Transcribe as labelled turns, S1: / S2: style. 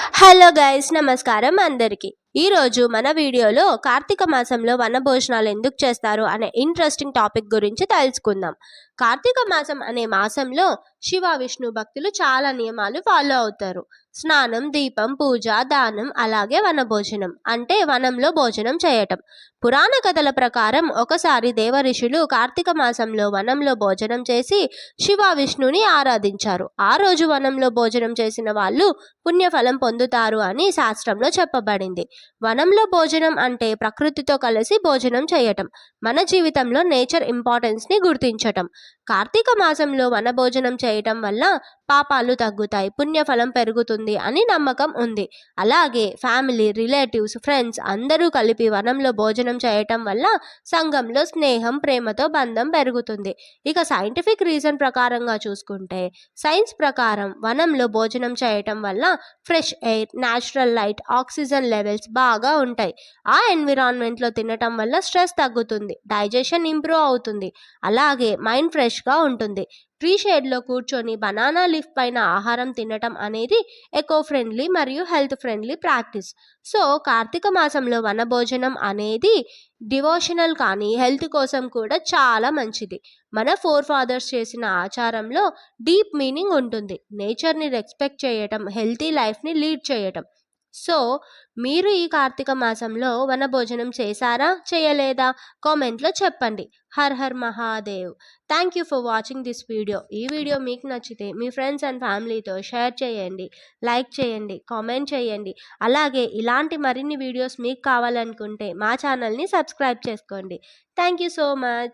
S1: Hello guys, నమస్కారం అందరికీ. ఈరోజు మన వీడియోలో కార్తీక మాసంలో వనభోజనాలు ఎందుకు చేస్తారు అనే ఇంట్రెస్టింగ్ టాపిక్ గురించి తెలుసుకుందాం. కార్తీక మాసం అనే మాసంలో శివ విష్ణు భక్తులు చాలా నియమాలు ఫాలో అవుతారు. స్నానం, దీపం, పూజ, దానం, అలాగే వనభోజనం అంటే వనంలో భోజనం చేయటం. పురాణ కథల ప్రకారం ఒకసారి దేవఋషులు కార్తీక మాసంలో వనంలో భోజనం చేసి శివ విష్ణుని ఆరాధించారు. ఆ రోజు వనంలో భోజనం చేసిన వాళ్ళు పుణ్యఫలం పొందుతారు అని శాస్త్రంలో చెప్పబడింది. వనంలో భోజనం అంటే ప్రకృతితో కలిసి భోజనం చేయటం, మన జీవితంలో నేచర్ ఇంపార్టెన్స్ని గుర్తించటం. కార్తీక మాసంలో వనభోజనం చేయటం వల్ల పాపాలు తగ్గుతాయి, పుణ్యఫలం పెరుగుతుంది అని నమ్మకం ఉంది. అలాగే ఫ్యామిలీ, రిలేటివ్స్, ఫ్రెండ్స్ అందరూ కలిపి వనంలో భోజనం చేయటం వల్ల సంఘంలో స్నేహం, ప్రేమతో బంధం పెరుగుతుంది. ఇక సైంటిఫిక్ రీజన్ ప్రకారంగా చూసుకుంటే, సైన్స్ ప్రకారం వనంలో భోజనం చేయటం వల్ల fresh air, natural light, oxygen levels బాగా ఉంటాయి. ఆ ఎన్విరాన్మెంట్లో తినటం వల్ల స్ట్రెస్ తగ్గుతుంది, డైజెషన్ ఇంప్రూవ్ అవుతుంది, అలాగే మైండ్ ఫ్రెష్గా ఉంటుంది. ట్రీ షేడ్లో కూర్చొని బనానా లీఫ్ పైన ఆహారం తినటం అనేది ఎకో ఫ్రెండ్లీ మరియు health friendly practice. So Karthika మాసంలో వనభోజనం అనేది డివోషనల్ కానీ హెల్త్ కోసం కూడా చాలా మంచిది. మన ఫాదర్స్ చేసిన ఆచారంలో డీప్ మీనింగ్ ఉంటుంది. నేచర్ని రెస్పెక్ట్ చేయటం, హెల్తీ లైఫ్ని లీడ్ చేయటం. సో మీరు ఈ కార్తీక మాసంలో వనభోజనం చేశారా, చేయలేదా? కామెంట్లో చెప్పండి. Her her Mahadev. Thank you for watching this video. ఈ వీడియో మీకు నచ్చితే మీ ఫ్రెండ్స్ అండ్ ఫ్యామిలీతో షేర్ చేయండి, లైక్ చేయండి, కామెంట్ చేయండి. అలాగే ఇలాంటి మరిన్ని వీడియోస్ మీకు కావాలనుకుంటే మా ఛానల్ని సబ్స్క్రైబ్ చేసుకోండి. Thank you so much.